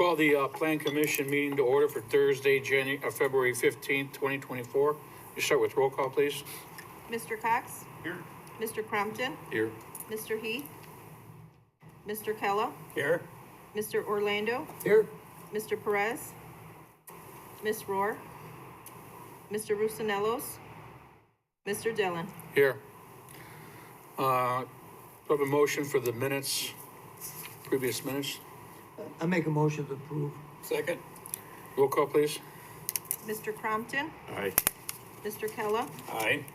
Call the Plan Commission meeting to order for Thursday, February 15th, 2024. You start with roll call, please. Mr. Cox? Here. Mr. Crompton? Here. Mr. Heath? Mr. Kella? Here. Mr. Orlando? Here. Mr. Perez? Ms. Rohr? Mr. Rusinellos? Mr. Dillon? Here. Do I have a motion for the minutes, previous minutes? I make a motion to approve. Second. Roll call, please. Mr. Crompton? Aye. Mr. Kella? Aye.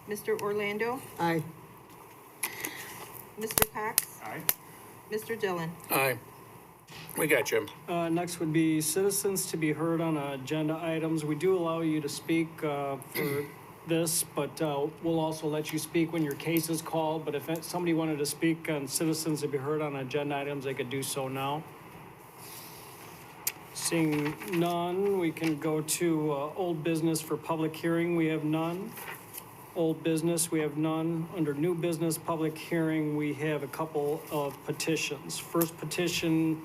Mr. Orlando? Aye. Mr. Cox? Aye. Mr. Dillon? Aye. We got you. Next would be citizens to be heard on agenda items. We do allow you to speak for this, but we'll also let you speak when your case is called. But if somebody wanted to speak on citizens to be heard on agenda items, they could do so now. Seeing none, we can go to old business for public hearing. We have none. Old business, we have none. Under new business public hearing, we have a couple of petitions. First petition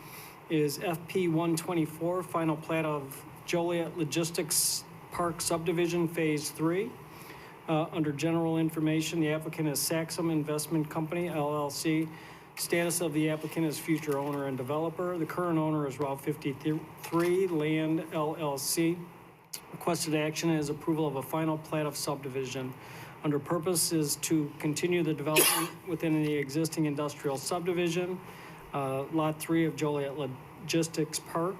is FP 124, final plat of Joliet Logistics Park Subdivision Phase 3. Under general information, the applicant is Saxum Investment Company, LLC. Status of the applicant is future owner and developer. The current owner is Route 53 Land, LLC. Requested action is approval of a final plat of subdivision. Under purpose is to continue the development within the existing industrial subdivision, Lot 3 of Joliet Logistics Park.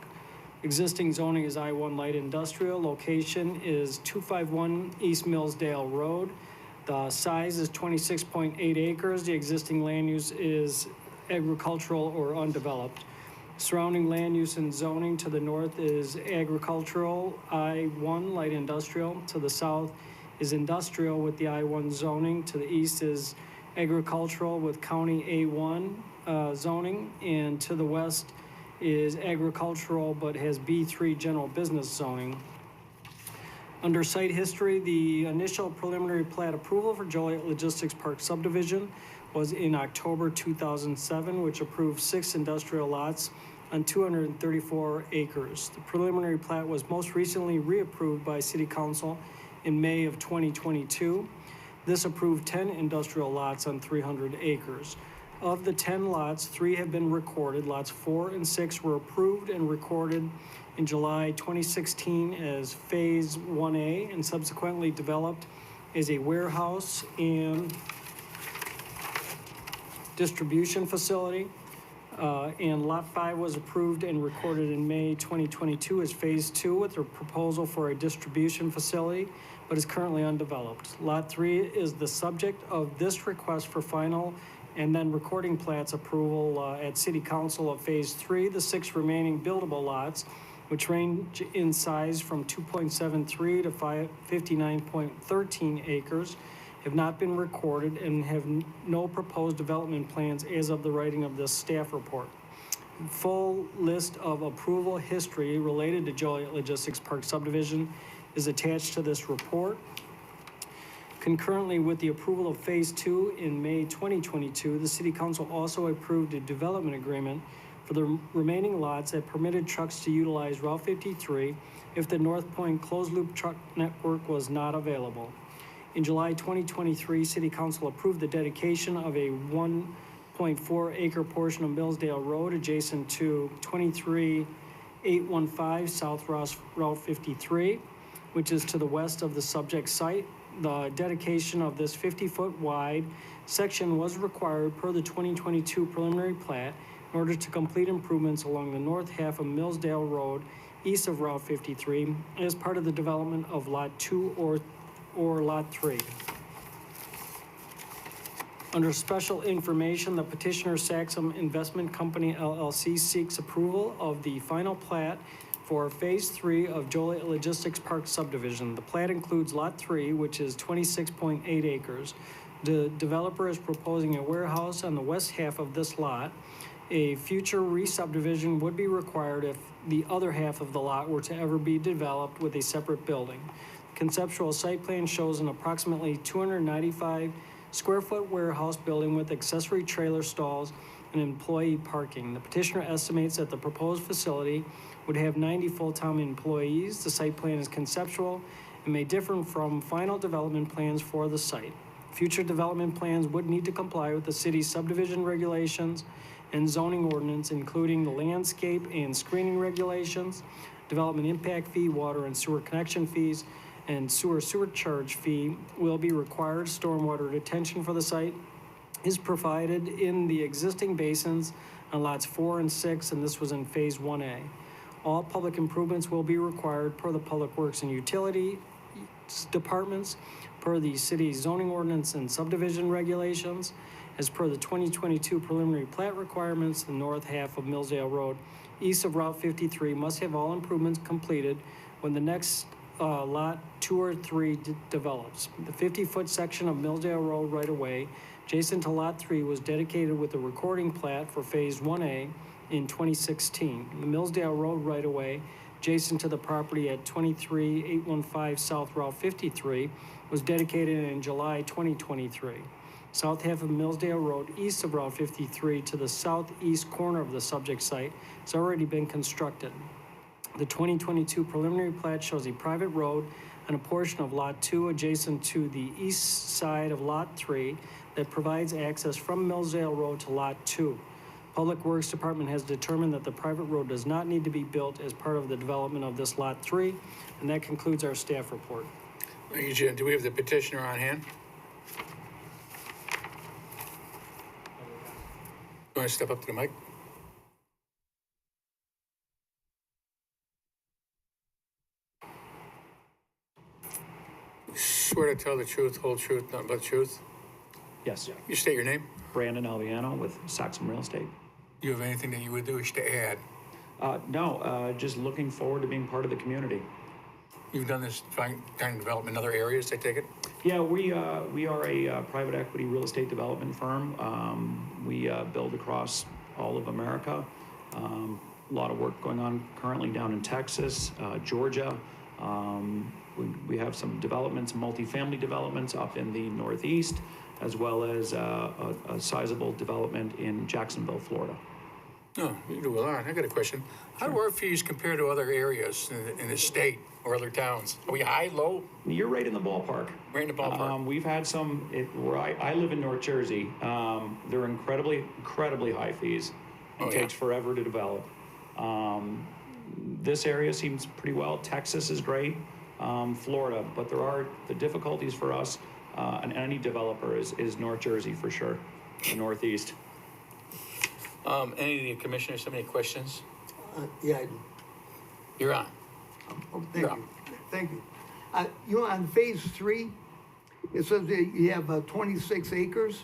Existing zoning is I-1 Light Industrial. Location is 251 East Millsdale Road. The size is 26.8 acres. The existing land use is agricultural or undeveloped. Surrounding land use and zoning to the north is agricultural, I-1 Light Industrial. To the south is industrial with the I-1 zoning. To the east is agricultural with county A1 zoning. And to the west is agricultural but has B3 general business zoning. Under site history, the initial preliminary plat approval for Joliet Logistics Park subdivision was in October 2007, which approved 6 industrial lots on 234 acres. The preliminary plat was most recently reapproved by City Council in May of 2022. This approved 10 industrial lots on 300 acres. Of the 10 lots, 3 have been recorded. Lots 4 and 6 were approved and recorded in July 2016 as Phase 1A and subsequently developed as a warehouse and distribution facility. And Lot 5 was approved and recorded in May 2022 as Phase 2 with a proposal for a distribution facility, but is currently undeveloped. Lot 3 is the subject of this request for final and then recording plats approval at City Council of Phase 3. The 6 remaining buildable lots, which range in size from 2.73 to 59.13 acres, have not been recorded and have no proposed development plans as of the writing of this staff report. Full list of approval history related to Joliet Logistics Park subdivision is attached to this report. Concurrently with the approval of Phase 2 in May 2022, the City Council also approved a development agreement for the remaining lots that permitted trucks to utilize Route 53 if the North Point closed-loop truck network was not available. In July 2023, City Council approved the dedication of a 1.4-acre portion of Millsdale Road adjacent to 23815 South Route 53, which is to the west of the subject site. The dedication of this 50-foot wide section was required per the 2022 preliminary plat in order to complete improvements along the north half of Millsdale Road east of Route 53 as part of the development of Lot 2 or Lot 3. Under special information, the petitioner Saxum Investment Company, LLC seeks approval of the final plat for Phase 3 of Joliet Logistics Park subdivision. The plat includes Lot 3, which is 26.8 acres. The developer is proposing a warehouse on the west half of this lot. A future re-subdivision would be required if the other half of the lot were to ever be developed with a separate building. Conceptual site plan shows an approximately 295 square foot warehouse building with accessory trailer stalls and employee parking. The petitioner estimates that the proposed facility would have 90 full-time employees. The site plan is conceptual and may differ from final development plans for the site. Future development plans would need to comply with the city's subdivision regulations and zoning ordinance, including the landscape and screening regulations, development impact fee, water and sewer connection fees, and sewer charge fee will be required. Stormwater detention for the site is provided in the existing basins on lots 4 and 6, and this was in Phase 1A. All public improvements will be required per the Public Works and Utility departments, per the city's zoning ordinance and subdivision regulations, as per the 2022 preliminary plat requirements. The north half of Millsdale Road, east of Route 53, must have all improvements completed when the next lot 2 or 3 develops. The 50-foot section of Millsdale Road right-of-way adjacent to Lot 3 was dedicated with a recording plat for Phase 1A in 2016. The Millsdale Road right-of-way adjacent to the property at 23815 South Route 53 was dedicated in July 2023. South half of Millsdale Road, east of Route 53 to the southeast corner of the subject site, has already been constructed. The 2022 preliminary plat shows a private road on a portion of Lot 2 adjacent to the east side of Lot 3 that provides access from Millsdale Road to Lot 2. Public Works Department has determined that the private road does not need to be built as part of the development of this Lot 3, and that concludes our staff report. Thank you, Jim. Do we have the petitioner on hand? You want to step up to the mic? Swear to tell the truth, whole truth, nothing but the truth. Yes, You state your name. Brandon Alviano with Saxon Real Estate. Do you have anything that you would wish to add? No, just looking forward to being part of the community. You've done this kind of development in other areas, I take it? Yeah, we are a private equity real estate development firm. We build across all of America. A lot of work going on currently down in Texas, Georgia. We have some developments, multifamily developments up in the Northeast, as well as a sizable development in Jacksonville, Florida. No, you do a lot. I got a question. How do our fees compare to other areas in the state or other towns? Are we high, low? You're right in the ballpark. Right in the ballpark. We've had some, where I live in North Jersey, they're incredibly high fees. It takes forever to develop. This area seems pretty well. Texas is great, Florida, but there are the difficulties for us and any developer is North Jersey for sure, the Northeast. Any of the commissioners have any questions? Yeah, I do. You're on. Oh, thank Yeah. you. Thank you. You know, on Phase 3, it says that you have 26 acres,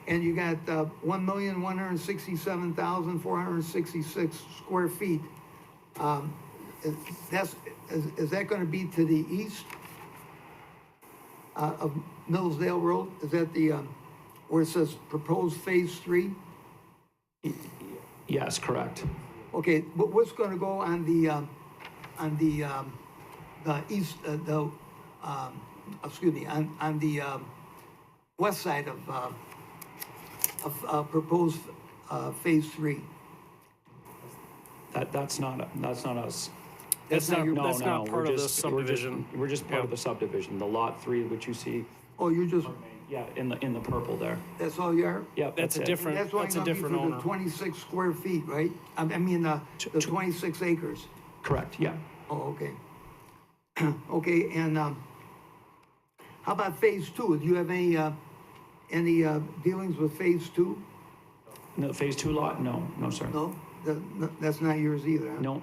and you got 1,167,466 square feet. Is that going to be to the east of Millsdale Road? Is that the where it says proposed Phase 3? Yes, correct. Okay, but what's going to go on the east, excuse me, on the west side of proposed Phase 3? That's not us. That's not No, part of the subdivision. We're just part of the subdivision. The lot 3, which you see, Oh, you're just, yeah, in the purple there. that's all you are? Yeah, That's a it. different, That's why that's a I'm different for the owner. 26 square feet, right? I mean, the 26 acres. Correct. Yeah. Oh, okay. Okay, and how about Phase 2? Do you have any dealings with Phase 2? No, Phase 2 lot? No, sir. No? That's not yours either, huh? No.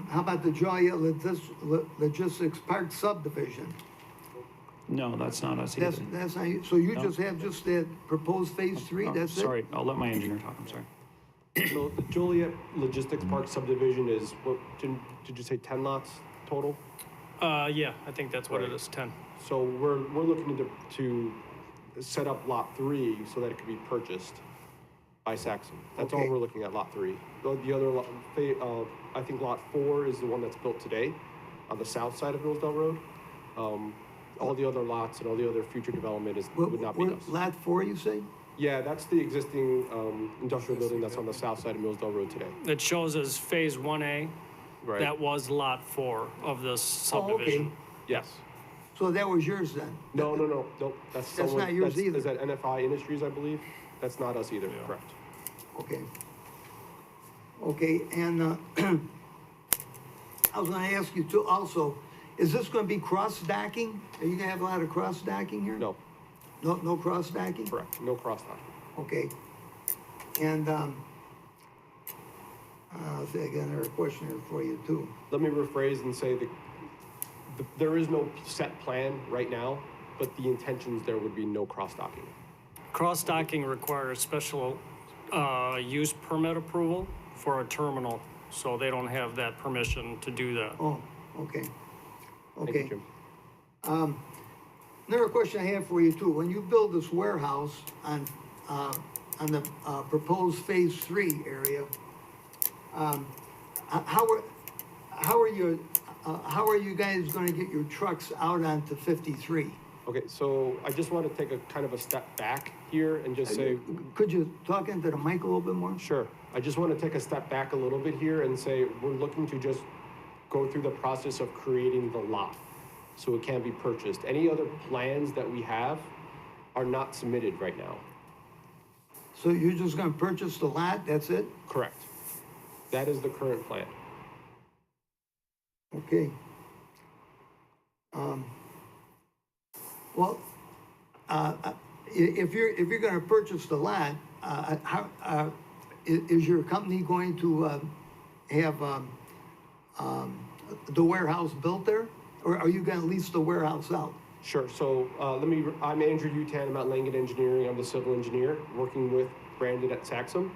How about the Joliet Logistics Park subdivision? No, that's not us either. That's not, so you No. just have that proposed Phase 3, Oh, that's it? sorry, I'll let my engineer talk. I'm sorry. So the Joliet Logistics Park subdivision is, what, did you say 10 lots total? Yeah, I think that's what it is, 10. So we're looking to set up lot 3 so that it could be purchased by Saxon. That's all Okay. we're looking at, lot 3. The other lot, I think lot 4 is the one that's built today on the south side of Millsdale Road. all the other lots and all the other future development would not be us. Lot 4, you say? Yeah, that's the existing industrial building that's on the south side of Millsdale Road today. It shows as Phase 1A. Right. That was Lot 4 of this Oh, okay. subdivision. Yes. So that was yours then? No. That's someone. not yours either. Is that NFI Industries, I believe? That's not us either, Yeah. correct? Okay. Okay, and I was gonna ask you too, also, is this gonna be cross-stacking? Are you gonna have a lot of cross-stacking here? No, No cross-stacking? correct, no crosstalk. Okay. And, I think I got another question here for you too. Let me rephrase and say that there is no set plan right now, but the intentions there would be no cross-docking. Cross-docking requires special use permit approval for a terminal, so they don't have that permission to do that. Oh, okay. Thank Okay. you, Jim. Another question I have for you too, when you build this warehouse on the proposed Phase 3 area, how are you guys gonna get your trucks out onto 53? Okay, so I just want to take a kind of a step back here and just say, Could you talk into the mic a little bit more? sure, I just want to take a step back a little bit here and say, we're looking to just go through the process of creating the lot so it can be purchased. Any other plans that we have are not submitted right now. So you're just gonna purchase the lot, that's it? Correct. That is the current plan. Okay. Well, if you're gonna purchase the lot, is your company going to have the warehouse built there? Or are you gonna lease the warehouse out? Sure, so I'm Andrew Utan, I'm at Langen Engineering, I'm the civil engineer, working with Brandon at Saxum.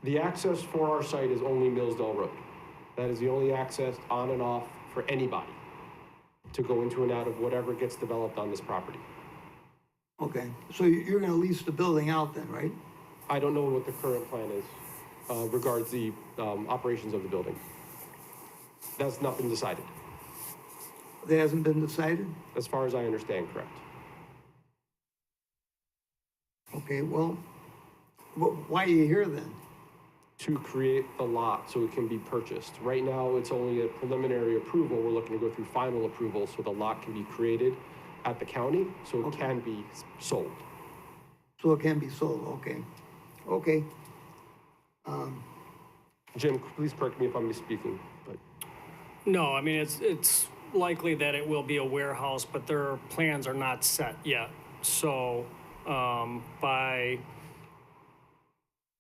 The access for our site is only Millsdale Road. That is the only access on and off for anybody to go into and out of whatever gets developed on this property. Okay, so you're gonna lease the building out then, right? I don't know what the current plan is regards the operations of the building. That's not been decided, That hasn't been decided? as far as I understand, correct? Okay, well, why are you here then? To create the lot so it can be purchased. Right now, it's only a preliminary approval. We're looking to go through final approval so the lot can be created at the county, so it can be sold. So it can be sold, okay. Okay, Jim, please correct me if I'm misspeaking, but No, I mean, it's likely that it will be a warehouse, but their plans are not set yet. So, by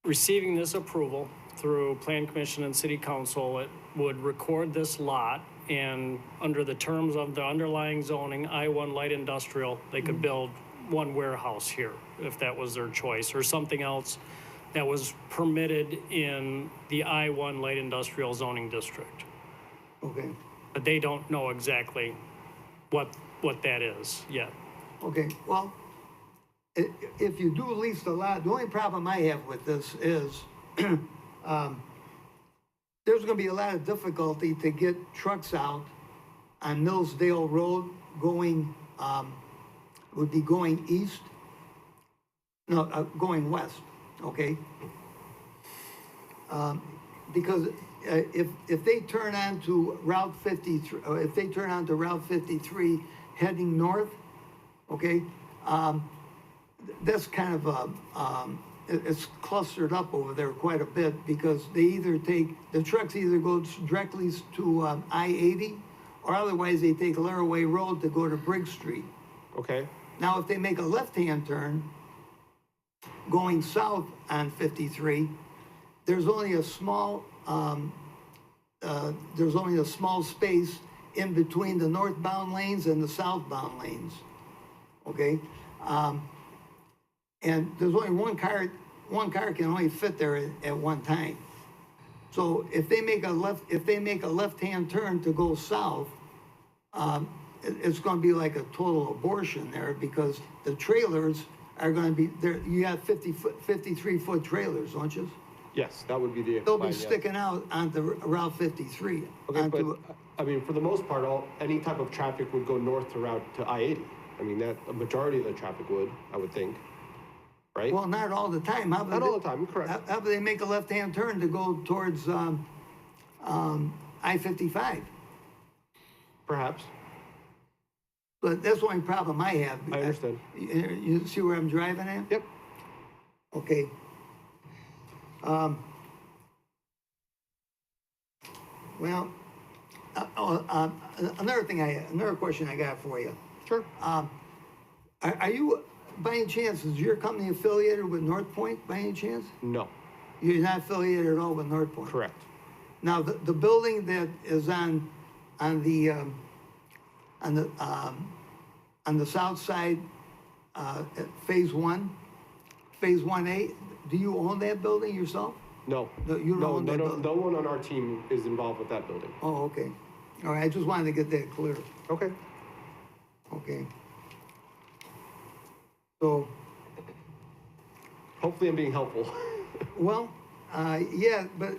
receiving this approval through Plan Commission and City Council, it would record this lot, and under the terms of the underlying zoning, I-1 light industrial, they could build one warehouse here, if that was their choice, or something else that was permitted in the I-1 light industrial zoning district. okay, But they don't know exactly what that is yet. okay, well, if you do lease the lot, the only problem I have with this is, there's gonna be a lot of difficulty to get trucks out on Millsdale Road going, would be going east. No, going west, okay? Because if they turn onto Route 53, or if they turn onto Route 53 heading north, okay, that's kind of it's clustered up over there quite a bit because the trucks either go directly to I-80 or otherwise they take Laraway Road to go to Briggs Street. okay, Now, if they make a left-hand turn going south on 53, there's only a small space in between the northbound lanes and the southbound lanes, okay? And there's only one car can only fit there at one time. So if they make a left-hand turn to go south, it's gonna be like a total abortion there because the trailers are gonna be there. You have 53-foot trailers, don't you? Yes, that would be the They'll plan, be yes. sticking out onto Route 53. Okay, but, onto- I mean, for the most part, any type of traffic would go north to I-80. I mean, a majority of the traffic would, I would think, right? Well, not all the time. How about Not all the time, correct. How about they make a left-hand turn to go towards, I-55? Perhaps, But that's the only problem I have. I understand. You see where I'm driving at? Yep. Okay. Well, another question I got for you. Sure. Are you, by any chance, is your company affiliated with North Point by any chance? No, You're not affiliated at all with North Point? correct. Now, the building that is on the south side, at Phase 1A, do you own that building yourself? No. No, you don't No, own that building? no one on our team is involved with that building. Oh, okay. All right, I just wanted to get that clear. Okay. Okay. So, Hopefully I'm being helpful. well, yeah, but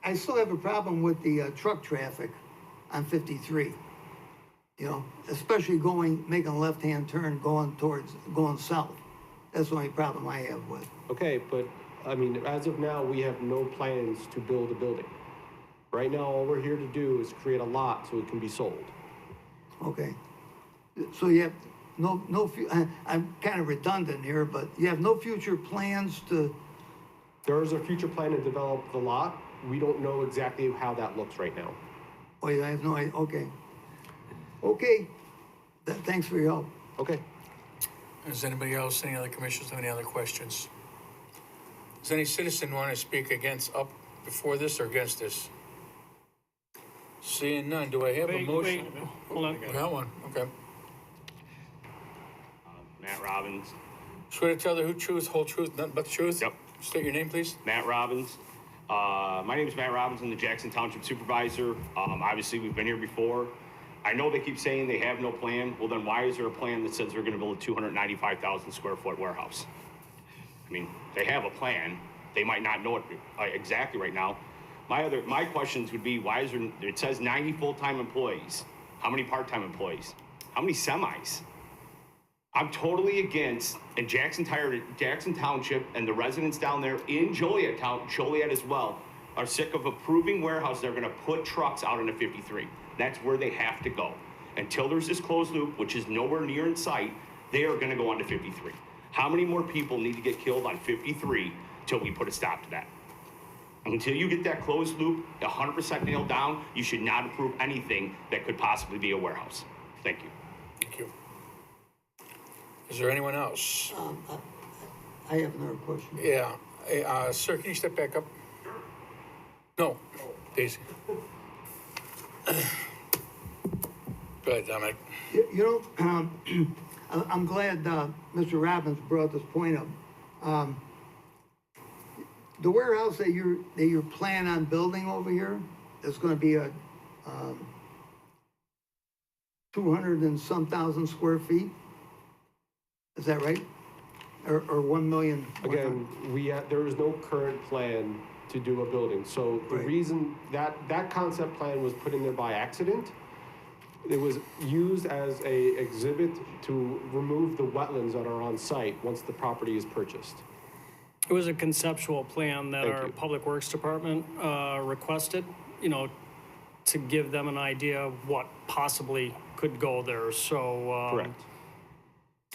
I still have a problem with the truck traffic on 53. You know, especially making a left-hand turn going south. That's the only problem I have with. Okay, but, I mean, as of now, we have no plans to build a building. Right now, all we're here to do is create a lot so it can be sold. Okay. So you have I'm kind of redundant here, but you have no future plans to, There is a future plan to develop the lot. We don't know exactly how that looks right now. oh, you have no idea, okay. Okay, thanks for your help. Okay. Does anybody else, any other commissioners have any other questions? Does any citizen want to speak up before this or against this? Seeing none, do I have a Wait, motion? hold on. We got one, okay. Matt Robbins. Swear to tell the truth, whole truth, nothing but the truth? Yep. State your name, please. Matt Robbins. My name is Matt Robbins. I'm the Jackson Township Supervisor. Obviously, we've been here before. I know they keep saying they have no plan. Well, then why is there a plan that says they're going to build a 295,000 square foot warehouse? I mean, they have a plan. They might not know it exactly right now. My questions would be, why is there, it says 90 full-time employees. How many part-time employees? How many semis? I'm totally against, and Jackson Township and the residents down there in Joliet as well, are sick of approving warehouses that are gonna put trucks out into 53. That's where they have to go. Until there's this closed loop, which is nowhere near in sight, they are gonna go on to 53. How many more people need to get killed on 53 till we put a stop to that? Until you get that closed loop 100% nailed down, you should not approve anything that could possibly be a warehouse. Thank you. Thank you. Is there anyone else? I have another question. Yeah, sir, can you step back up? No, Daisy. Go ahead, Dominic. You know, I'm glad Mr. Robbins brought this point up. The warehouse that you're planning on building over here is going to be a 200 and some thousand square feet. Is that right? Or 1 million? Again, there is no current plan to do a building. So the Right. reason that concept plan was put in there by accident, it was used as a exhibit to remove the wetlands that are on site once the property is purchased. It was a conceptual plan that Thank our you. Public Works Department requested, you know, to give them an idea of what possibly could go there. So Correct.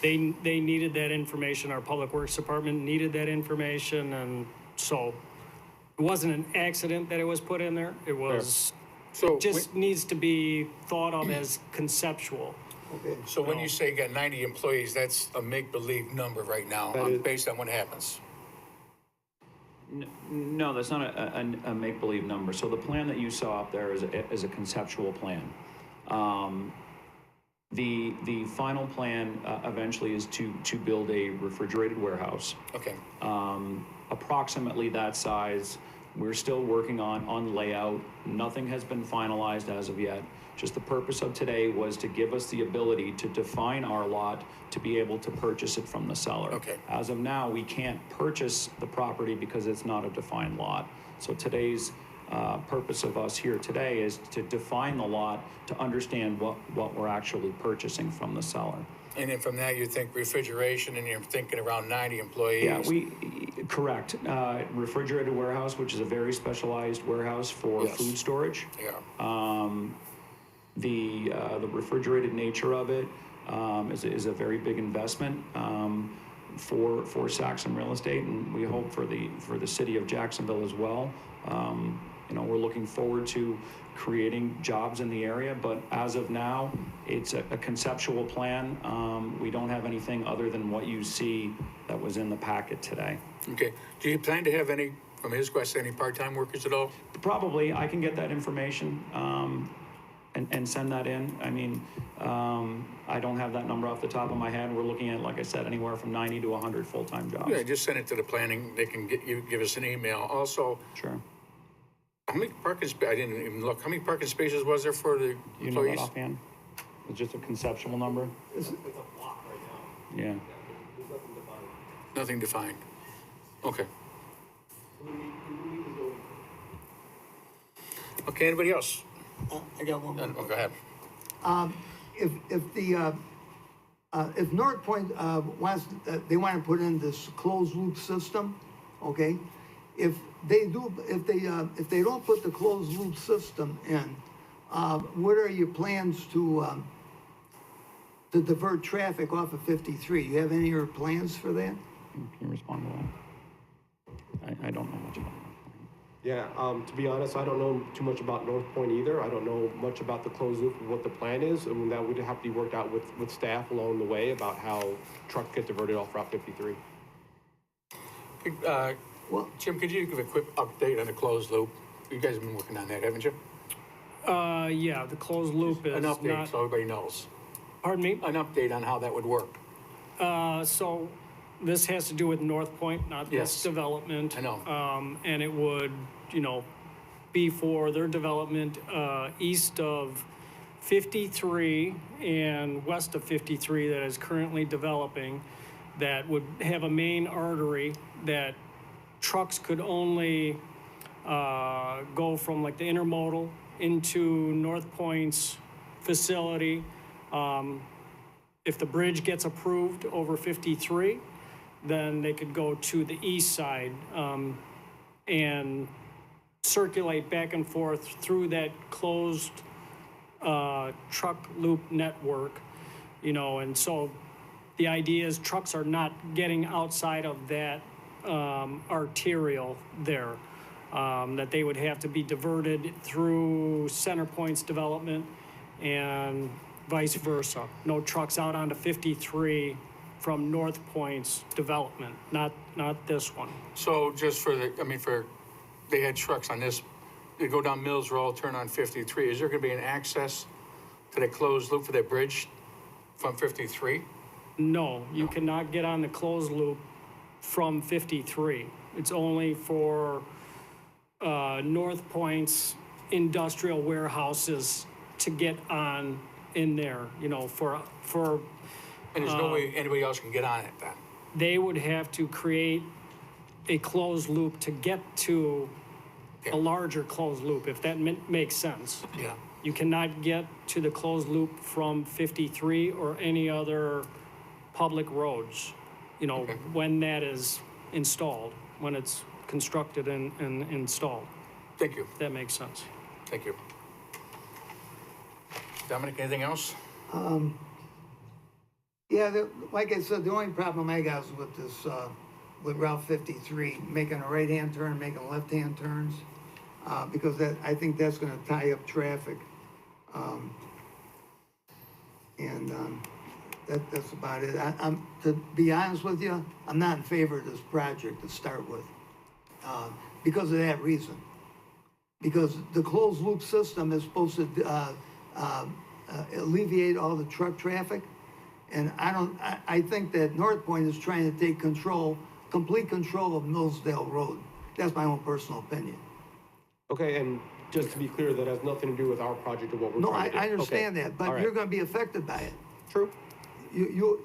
they needed that information. Our Public Works Department needed that information, and so it wasn't an accident that it was put in there. It was So, just needs to be thought of as conceptual. Okay. so when you say you got 90 employees, that's a make-believe number right now, That is- based on what happens. No, that's not a make-believe number. So the plan that you saw up there is a conceptual plan. The final plan eventually is to build a refrigerated warehouse, Okay, approximately that size, We're still working on layout. Nothing has been finalized as of yet. Just the purpose of today was to give us the ability to define our lot to be able to purchase it from the seller. Okay. As of now, we can't purchase the property because it's not a defined lot. So today's purpose of us here today is to define the lot, to understand what we're actually purchasing from the seller. And then from that, you think refrigeration, and you're thinking around 90 employees? Yeah, correct. Refrigerated warehouse, which is a very specialized warehouse for Yes. food storage. Yeah. The refrigerated nature of it is a very big investment for Saxon Real Estate, and we hope for the city of Jacksonville as well. We're looking forward to creating jobs in the area, but as of now, it's a conceptual plan. We don't have anything other than what you see that was in the packet today. Okay. Do you plan to have any, from his question, any part-time workers at all? Probably, I can get that information and send that in. I mean, I don't have that number off the top of my head. We're looking at, like I said, anywhere from 90 to 100 full-time jobs. Yeah, just send it to the planning. They can give us an email. Also, Sure. how many parking I didn't even look. How many parking spaces was there for the You know that employees? offhand? It's just a conceptual number? It's a block right now. Yeah. There's nothing defined. Nothing defined. Okay. Okay, anybody else? I got one more. Oh, go ahead. If North Point wants, they want to put in this closed loop system, okay? If they don't put the closed loop system in, what are your plans to divert traffic off of 53? You have any other plans for that? Can you respond to that? I don't know much about that. Yeah, to be honest, I don't know too much about North Point either. I don't know much about the closed loop and what the plan is. I mean, that would have to be worked out with staff along the way about how trucks get diverted off Route 53. Well, Jim, could you give a quick update on the closed loop? You guys have been working on that, haven't you? Yeah, the closed loop is An update not, so everybody knows. pardon me? An update on how that would work. So this has to do with North Point, not Yes. this development. I know. And it would, be for their development, east of 53 and west of 53 that is currently developing, that would have a main artery that trucks could only, go from like the intermodal into North Point's facility. If the bridge gets approved over 53, then they could go to the east side and circulate back and forth through that closed truck loop network, and so the idea is trucks are not getting outside of that arterial there, that they would have to be diverted through Center Point's development and vice versa. No trucks out onto 53 from North Point's development, not this one. So just for they had trucks on this, they go down Mills Road, turn on 53. Is there gonna be an access to the closed loop for that bridge from 53? No, you cannot get on the closed loop from 53. It's only for North Point's industrial warehouses to get on in there, for And there's no way anybody else can get on it then? they would have to create a closed loop to get to a larger closed loop, if that makes sense. Yeah. You cannot get to the closed loop from 53 or any other public roads, Okay. when that is installed, when it's constructed and installed. Thank you, If that makes sense. thank you. Dominic, anything else? yeah, like I said, the only problem I got is with this, with Route 53, making a right-hand turn, making left-hand turns, because I think that's gonna tie up traffic. That's about it. I'm, to be honest with you, I'm not in favor of this project to start with, because of that reason. Because the closed loop system is supposed to, alleviate all the truck traffic. And I think that North Point is trying to take complete control of Millsdale Road. That's my own personal opinion. Okay, and just to be clear, that has nothing to do with our project or what we're No, trying to do. I understand Okay. that, All but right. you're gonna be affected by it. True. Your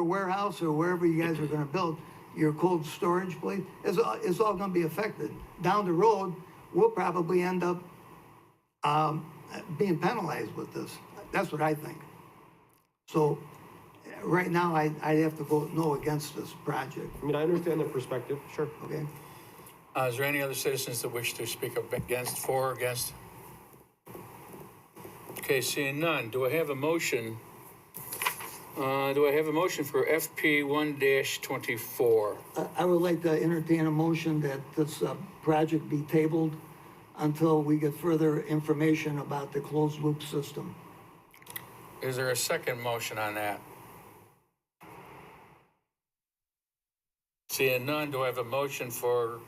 warehouse or wherever you guys are gonna build, your cold storage place, is all gonna be affected. Down the road, we'll probably end up, being penalized with this. That's what I think. So, right now, I'd have to vote no against this project, I mean, I understand the perspective, sure. okay? Is there any other citizens that wish to speak up against, for or against? Okay, seeing none, do I have a motion? Do I have a motion for FP 1-24? I would like to entertain a motion that this project be tabled until we get further information about the closed loop system. Is there a second motion on that? Seeing none, do I have a motion for,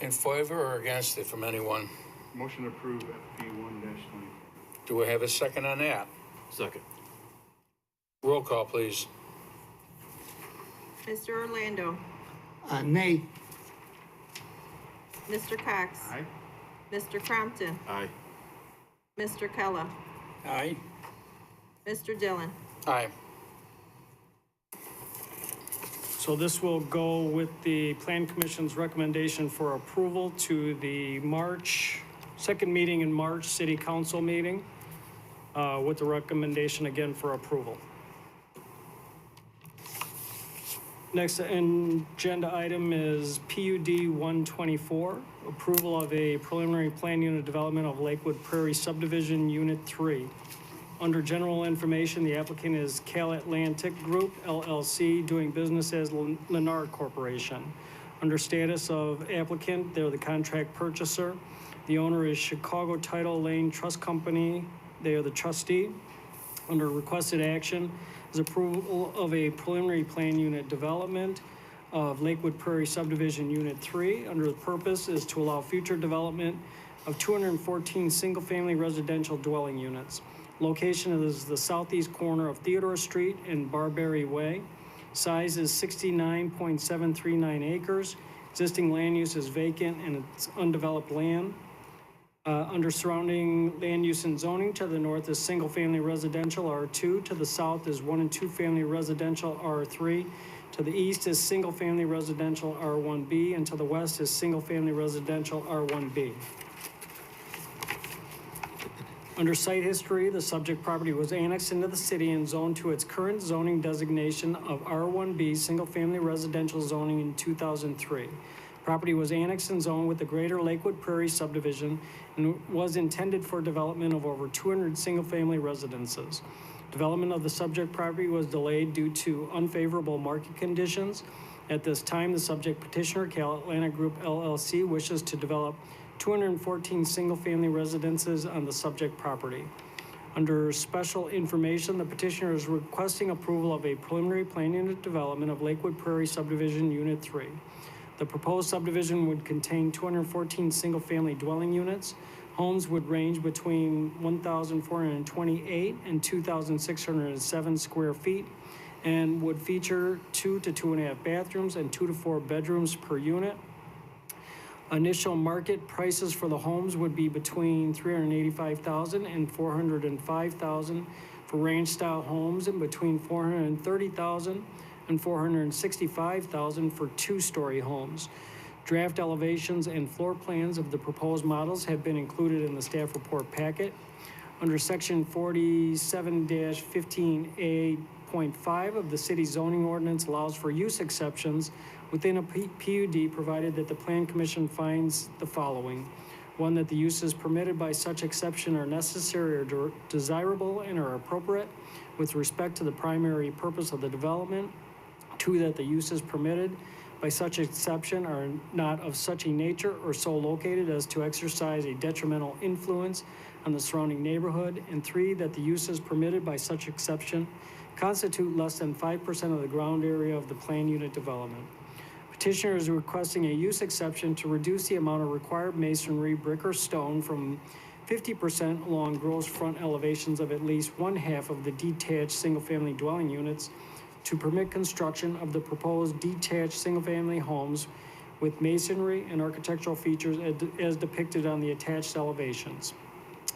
in favor or against it from anyone? Motion to approve FP 1-20. Do I have a second on that? Second. Roll call, please. Mr. Orlando, Nay. Mr. Cox, Aye. Mr. Crompton, Aye. Mr. Kella, Aye. Mr. Dillon. Aye. So this will go with the Plan Commission's recommendation for approval to the second meeting in March, City Council meeting, with the recommendation again for approval. Next agenda item is PUD 124, approval of a preliminary plan unit development of Lakewood Prairie Subdivision Unit 3. Under general information, the applicant is Cal Atlantic Group LLC, doing business as Lennar Corporation. Under status of applicant, they're the contract purchaser. The owner is Chicago Title Lane Trust Company. They are the trustee. Under requested action is approval of a preliminary plan unit development of Lakewood Prairie Subdivision Unit 3. Under the purpose is to allow future development of 214 single-family residential dwelling units. Location is the southeast corner of Theodore Street and Barberry Way. Size is 69.739 acres. Existing land use is vacant and it's undeveloped land. Under surrounding land use and zoning, to the north is single-family residential R2. To the south is 1 and 2 family residential R3. To the east is single-family residential R1B, and to the west is single-family residential R1B. Under site history, the subject property was annexed into the city and zoned to its current zoning designation of R1B, single-family residential zoning in 2003. Property was annexed and zoned with the Greater Lakewood Prairie subdivision and was intended for development of over 200 single-family residences. Development of the subject property was delayed due to unfavorable market conditions. At this time, the subject petitioner, Cal Atlantic Group LLC, wishes to develop 214 single-family residences on the subject property. Under special information, the petitioner is requesting approval of a preliminary plan unit development of Lakewood Prairie Subdivision Unit 3. The proposed subdivision would contain 214 single-family dwelling units. Homes would range between 1,428 and 2,607 square feet and would feature 2 to 2.5 bathrooms and 2 to 4 bedrooms per unit. Initial market prices for the homes would be between $385,000 and $405,000 for ranch-style homes, and between $430,000 and $465,000 for two-story homes. Draft elevations and floor plans of the proposed models have been included in the staff report packet. Under section 47-15A.5 of the city zoning ordinance allows for use exceptions within a PUD, provided that the Plan Commission finds the following. 1, that the uses permitted by such exception are necessary or desirable and are appropriate with respect to the primary purpose of the development. 2, that the uses permitted by such exception are not of such a nature or so located as to exercise a detrimental influence on the surrounding neighborhood. And 3, that the uses permitted by such exception constitute less than 5% of the ground area of the plan unit development. Petitioner is requesting a use exception to reduce the amount of required masonry, brick, or stone from 50% along gross front elevations of at least 1/2 of the detached single-family dwelling units to permit construction of the proposed detached single-family homes with masonry and architectural features as depicted on the attached elevations.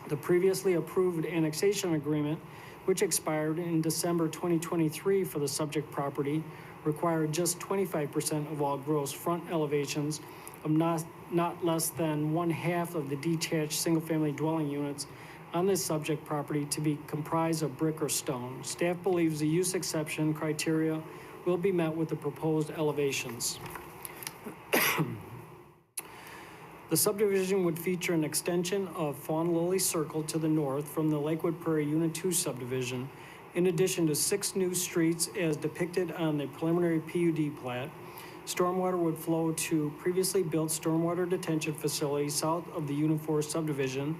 The previously approved annexation agreement, which expired in December 2023 for the subject property, required just 25% of all gross front elevations of not less than 1/2 of the detached single-family dwelling units on this subject property to be comprised of brick or stone. Staff believes the use exception criteria will be met with the proposed elevations. The subdivision would feature an extension of Fawn Lily Circle to the north from the Lakewood Prairie Unit 2 subdivision, in addition to 6 new streets as depicted on the preliminary PUD plat. Stormwater would flow to previously built stormwater detention facility south of the Unit 4 subdivision.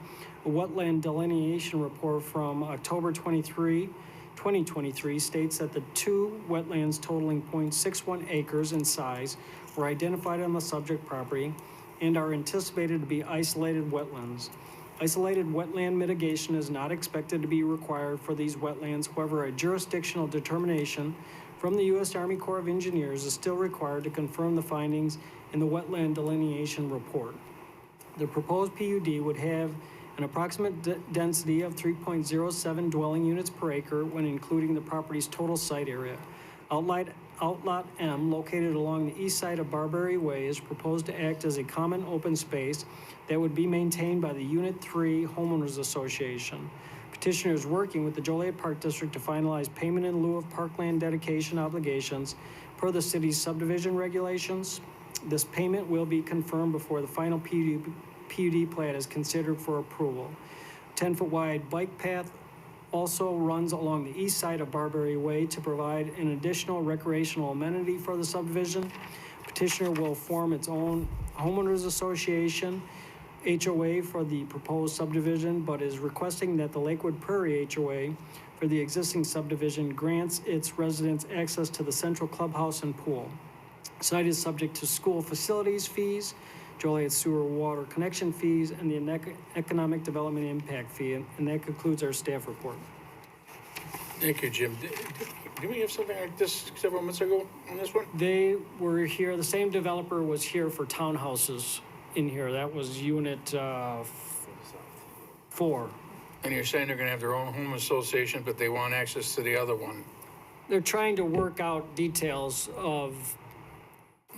A wetland delineation report from October 2023 states that the 2 wetlands totaling 0.61 acres in size were identified on the subject property and are anticipated to be isolated wetlands. Isolated wetland mitigation is not expected to be required for these wetlands. However, a jurisdictional determination from the U.S. Army Corps of Engineers is still required to confirm the findings in the wetland delineation report. The proposed PUD would have an approximate density of 3.07 dwelling units per acre when including the property's total site area. Outlot M, located along the east side of Barbary Way, is proposed to act as a common open space that would be maintained by the Unit 3 Homeowners Association. Petitioner is working with the Joliet Park District to finalize payment in lieu of parkland dedication obligations per the city's subdivision regulations. This payment will be confirmed before the final PUD plat is considered for approval. 10-foot wide bike path also runs along the east side of Barbary Way to provide an additional recreational amenity for the subdivision. Petitioner will form its own homeowners association HOA for the proposed subdivision, but is requesting that the Lakewood Prairie HOA for the existing subdivision grants its residents access to the central clubhouse and pool. Site is subject to school facilities fees, Joliet sewer water connection fees, and the economic development impact fee. And that concludes our staff report. Thank you, Jim. Did we have something like this several months ago on this one? They were here, the same developer was here for townhouses in here. That was unit 4. And you're saying they're gonna have their own home association, but they want access to the other one. They're trying to work out details of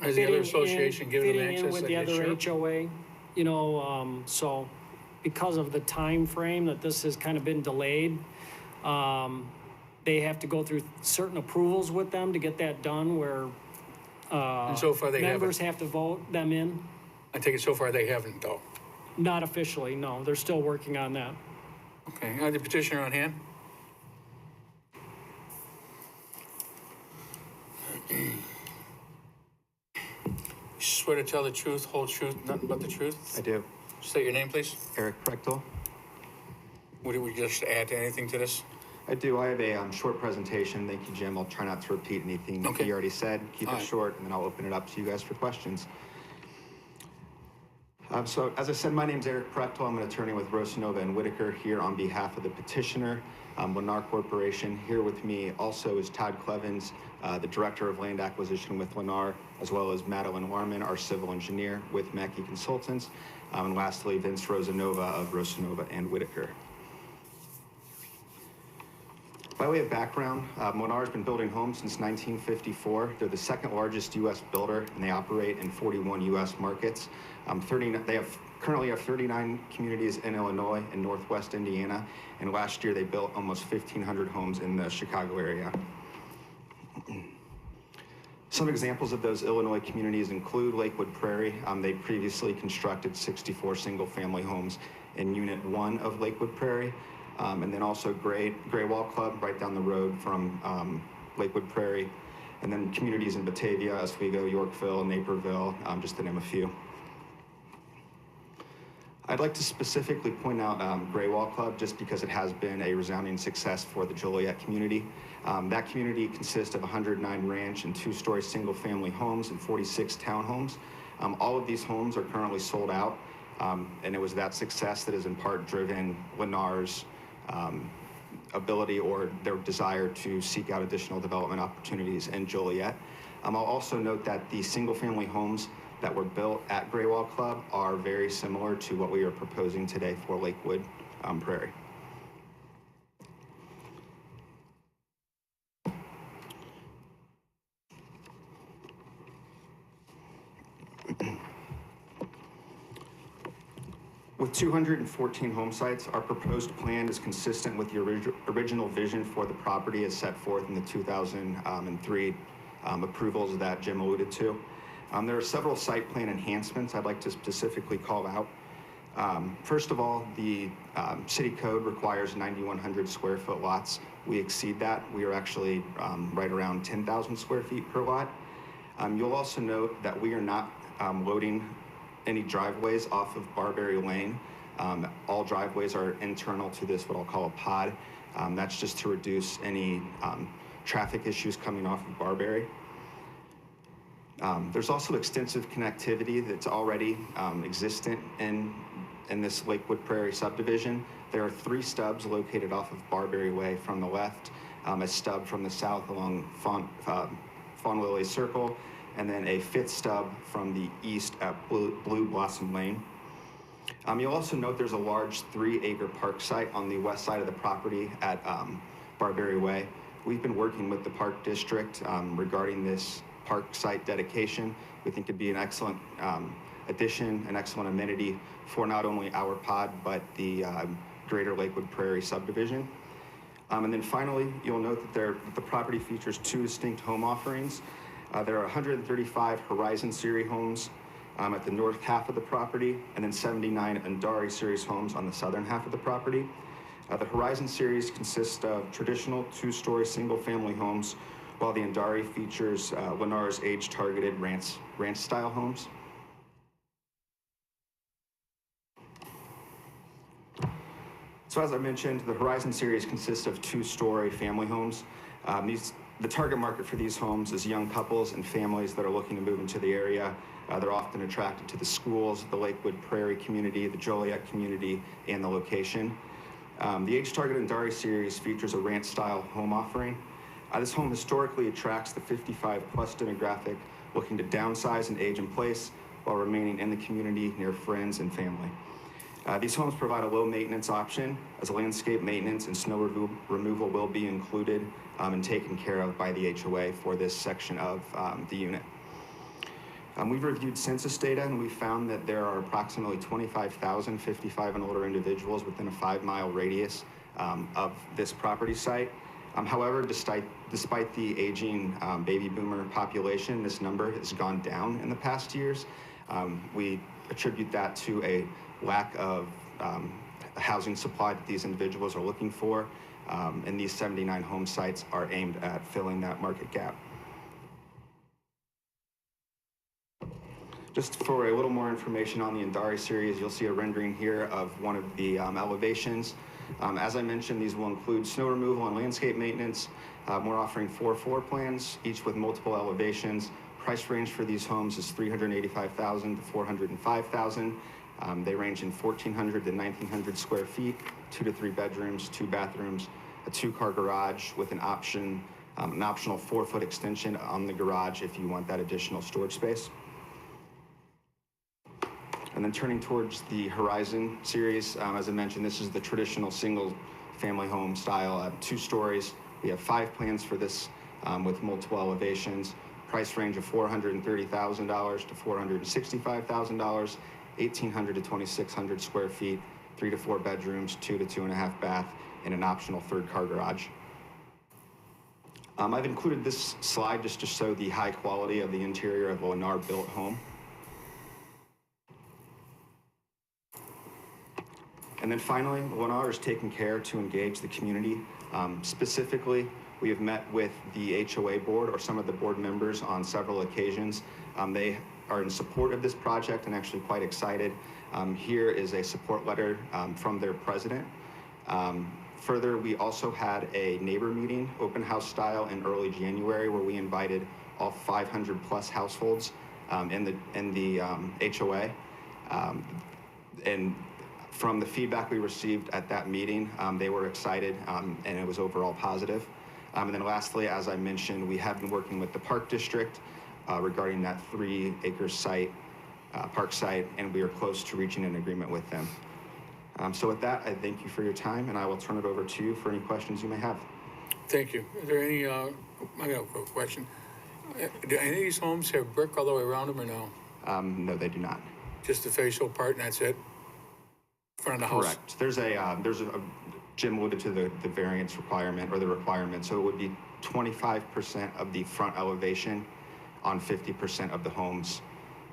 Has the other association given them fitting in access? with the other HOA, you know, so because of the time frame that this has kind of been delayed, they have to go through certain approvals with them to get that done where And so far they members haven't. have to vote them in. I take it so far they haven't though. Not officially, no. They're still working on that. Okay, the petitioner on hand? Swear to tell the truth, whole truth, nothing but the truth? I do. State your name, please. Eric Prechtel. Would we just add anything to this? I do. I have a short presentation. Thank you, Jim. I'll try not to repeat anything Okay. you already said. Keep All it right. short, and then I'll open it up to you guys for questions. So, as I said, my name's Eric Prechtel. I'm an attorney with Rosanova and Whitaker here on behalf of the petitioner, Lennar Corporation. Here with me also is Todd Clevens, the Director of Land Acquisition with Lennar, as well as Madeline Warman, our civil engineer with Mackey Consultants, and lastly, Vince Rosanova of Rosanova and Whitaker. By way of background, Lennar has been building homes since 1954. They're the second largest U.S. builder, and they operate in 41 U.S. markets. They currently have 39 communities in Illinois and Northwest Indiana, and last year they built almost 1,500 homes in the Chicago area. Some examples of those Illinois communities include Lakewood Prairie. They previously constructed 64 single-family homes in Unit 1 of Lakewood Prairie. And then also Gray Wall Club right down the road from Lakewood Prairie. And then communities in Batavia, Oswego, Yorkville, Naperville, just to name a few. I'd like to specifically point out Gray Wall Club just because it has been a resounding success for the Joliet community. That community consists of 109 ranch and 2-story single-family homes and 46 townhomes. All of these homes are currently sold out, and it was that success that has in part driven Lennar's ability or their desire to seek out additional development opportunities in Joliet. I'll also note that the single-family homes that were built at Graywall Club are very similar to what we are proposing today for Lakewood Prairie. With 214 home sites, our proposed plan is consistent with the original vision for the property as set forth in the 2003 approvals that Jim alluded to. There are several site plan enhancements I'd like to specifically call out. First of all, the city code requires 9,100 square foot lots. We exceed that. We are actually right around 10,000 square feet per lot. You'll also note that we are not loading any driveways off of Barberry Lane. All driveways are internal to this, what I'll call a pod. That's just to reduce any traffic issues coming off of Barberry. There's also extensive connectivity that's already existent in this Lakewood Prairie subdivision. There are 3 stubs located off of Barberry Way from the left, a stub from the south along Fawn Lily Circle, and then a 5th stub from the east at Blue Blossom Lane. You'll also note there's a large 3-acre park site on the west side of the property at Barberry Way. We've been working with the Park District regarding this park site dedication. We think it'd be an excellent addition, an excellent amenity for not only our pod, but the greater Lakewood Prairie subdivision. And then finally, you'll note that the property features 2 distinct home offerings. There are 135 Horizon Series homes at the north half of the property, and then 79 Andari Series homes on the southern half of the property. The Horizon Series consists of traditional 2-story single-family homes, while the Andari features Lennar's age-targeted ranch-style homes. So as I mentioned, the Horizon Series consists of 2-story family homes. The target market for these homes is young couples and families that are looking to move into the area. They're often attracted to the schools, the Lakewood Prairie community, the Joliet community, and the location. The age-targeted Andari Series features a ranch-style home offering. This home historically attracts the 55-plus demographic looking to downsize and age in place while remaining in the community near friends and family. These homes provide a low-maintenance option, as landscape maintenance and snow removal will be included and taken care of by the HOA for this section of the unit. We've reviewed census data, and we found that there are approximately 25,000 55 and older individuals within a 5-mile radius of this property site. However, despite the aging baby boomer population, this number has gone down in the past years. We attribute that to a lack of housing supply that these individuals are looking for, and these 79 home sites are aimed at filling that market gap. Just for a little more information on the Andari Series, you'll see a rendering here of one of the elevations. As I mentioned, these will include snow removal and landscape maintenance. We're offering 4 floor plans, each with multiple elevations. Price range for these homes is $385,000 to $405,000. They range in 1,400 to 1,900 square feet, 2 to 3 bedrooms, 2 bathrooms, a 2-car garage with an optional 4-foot extension on the garage if you want that additional storage space. And then turning towards the Horizon Series, as I mentioned, this is the traditional single-family home style, 2 stories. We have 5 plans for this with multiple elevations. Price range of $430,000 to $465,000, 1,800 to 2,600 square feet, 3 to 4 bedrooms, 2 to 2.5 bath, and an optional 3rd-car garage. I've included this slide just to show the high quality of the interior of a Lennar-built home. And then finally, Lennar is taking care to engage the community. Specifically, we have met with the HOA board or some of the board members on several occasions. They are in support of this project and actually quite excited. Here is a support letter from their president. Further, we also had a neighbor meeting, open house style, in early January, where we invited all 500 plus households in the HOA. And from the feedback we received at that meeting, they were excited and it was overall positive. And then lastly, as I mentioned, we have been working with the Park District regarding that 3-acre site park site, and we are close to reaching an agreement with them. So with that, I thank you for your time, and I will turn it over to you for any questions you may have. Thank you. Is there any, I got a quick question. Do any of these homes have brick all the way around them or no? No, they do not. Just the facial part and that's it? Front of the house? Correct. There's a Jim alluded to the variance requirement or the requirement, so it would be 25% of the front elevation on 50% of the homes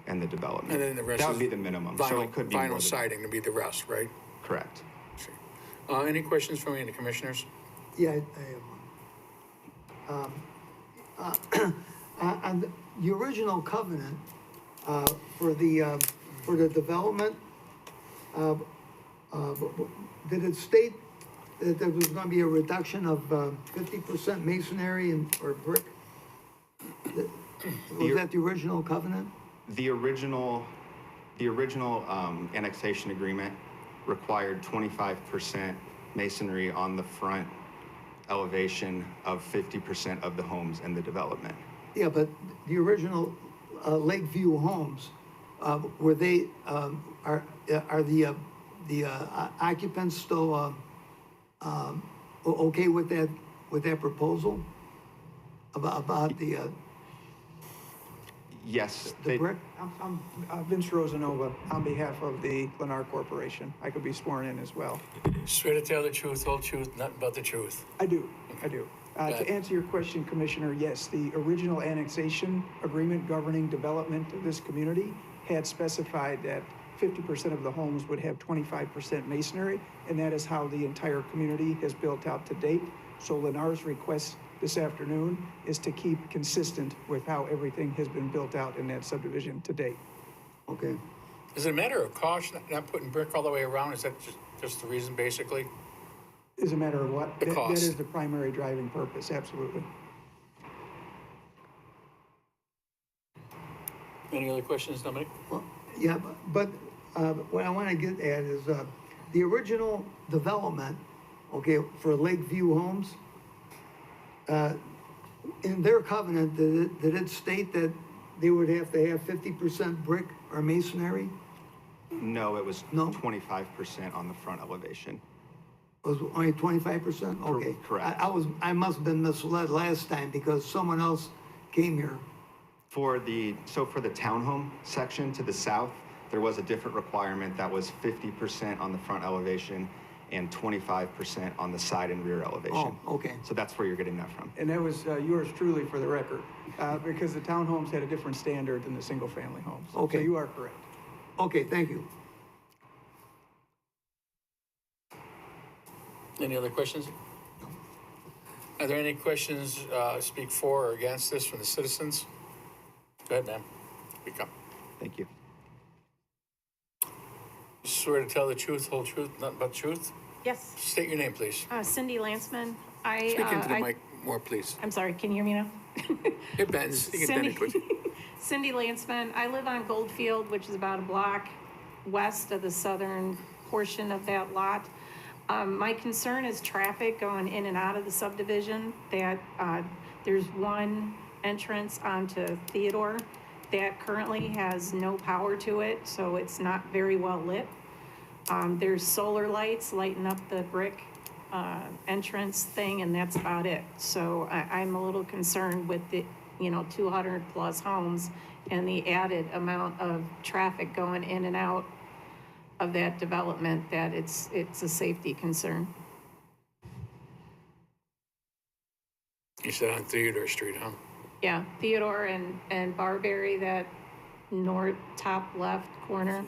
and the development. And then the rest that would is be the minimum. So it could be more vinyl than siding to be the rest, right? correct. Any questions from any of the commissioners? Yeah, I have one. On the original covenant, for the development, did it state that there was gonna be a reduction of 50% masonry or brick? Was that the original covenant? The original annexation agreement required 25% masonry on the front elevation of 50% of the homes in the development. Yeah, but the original Lakeview homes, were they, are the occupants still okay with that proposal? About the Yes, brick? I'm Vince Rosanova on behalf of the Lennar Corporation. I could be sworn in as well. Swear to tell the truth, whole truth, nothing but the truth. I do. Got it. To answer your question, Commissioner, yes, the original annexation agreement governing development of this community had specified that 50% of the homes would have 25% masonry, and that is how the entire community has built out to date. So Lennar's request this afternoon is to keep consistent with how everything has been built out in that subdivision to date. Okay. Is it a matter of cost, not putting brick all the way around? Is that just the reason, basically? Is a matter of what? The That cost. is the primary driving purpose, absolutely. Any other questions, Dominic? Well, yeah, but what I wanna get at is, the original development, okay, for Lakeview Homes, in their covenant, did it state that they would have to have 50% brick or masonry? no, it was No? 25% on the front elevation. Was only 25%? Okay. Correct. I must have been misled last time because someone else came here. For the townhome section to the south, there was a different requirement that was 50% on the front elevation and 25% on the side and rear elevation. Oh, okay. So that's where you're getting that from. And that was yours truly for the record, because the townhomes had a different standard than the single-family homes. Okay. So you are correct. Okay, thank you. Any other questions? Are there any questions, speak for or against this from the citizens? Go ahead, ma'am. Speak up. Thank you. Swear to tell the truth, whole truth, nothing but truth? Yes, State your name, please. Cindy Landsman. Speak into the mic more, please. I'm sorry, can you hear me now? It bends. You can bend it quick. Cindy Landsman. I live on Goldfield, which is about a block west of the southern portion of that lot. My concern is traffic going in and out of the subdivision, that there's one entrance onto Theodore that currently has no power to it, so it's not very well lit. There's solar lights lighting up the brick entrance thing, and that's about it. So I'm a little concerned with the 200 plus homes and the added amount of traffic going in and out of that development, that it's a safety concern. You said on Theodore Street, huh? Yeah, Theodore and Barberry, that north top left corner,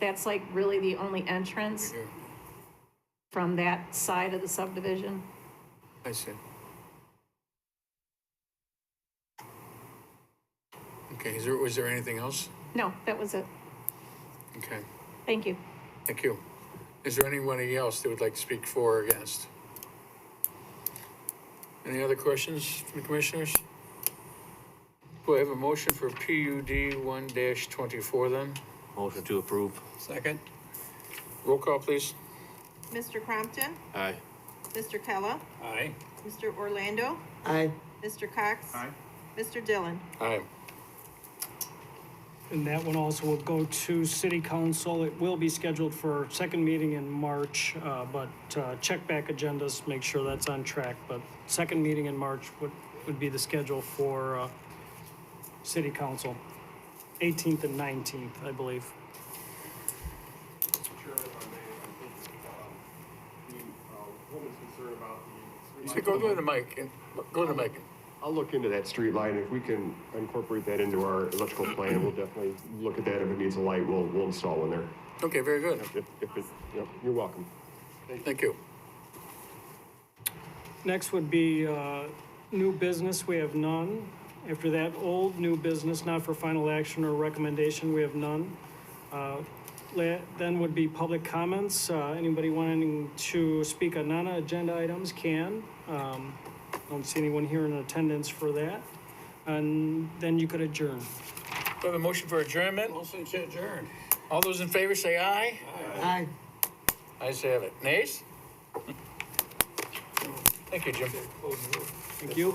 that's like really the only entrance Here. from that side of the subdivision. I see. Okay, was there anything else? No, that was it. Okay, Thank you. thank you. Is there anybody else that would like to speak for or against? Any other questions from the commissioners? Do I have a motion for PUD 1-24 then? Motion to approve. Second. Roll call, please. Mr. Crompton? Aye. Mr. Kella? Aye. Mr. Orlando? Aye. Mr. Cox? Aye. Mr. Dillon? Aye. And that one also will go to city council. It will be scheduled for second meeting in March, but check back agendas, make sure that's on track. But second meeting in March would be the schedule for city council. 18th and 19th, I believe. Chairman, if I may, I think, the woman's concerned about the. You said go to the mic, and go to the mic. I'll look into that street light. If we can incorporate that into our electrical plan, we'll definitely look at that. If it needs a light, we'll install one there. Okay, very good. If it, yep, you're welcome. Thank you. Next would be new business, we have none. After that, old new business, not for final action or recommendation, we have none. Then would be public comments. Anybody wanting to speak on non-agenda items can. Don't see anyone here in attendance for that. And then you could adjourn. Do I have a motion for adjournment? Motion to adjourn. All those in favor say aye. Aye. Ayes have it. Nays? Thank you, Jim. Thank you.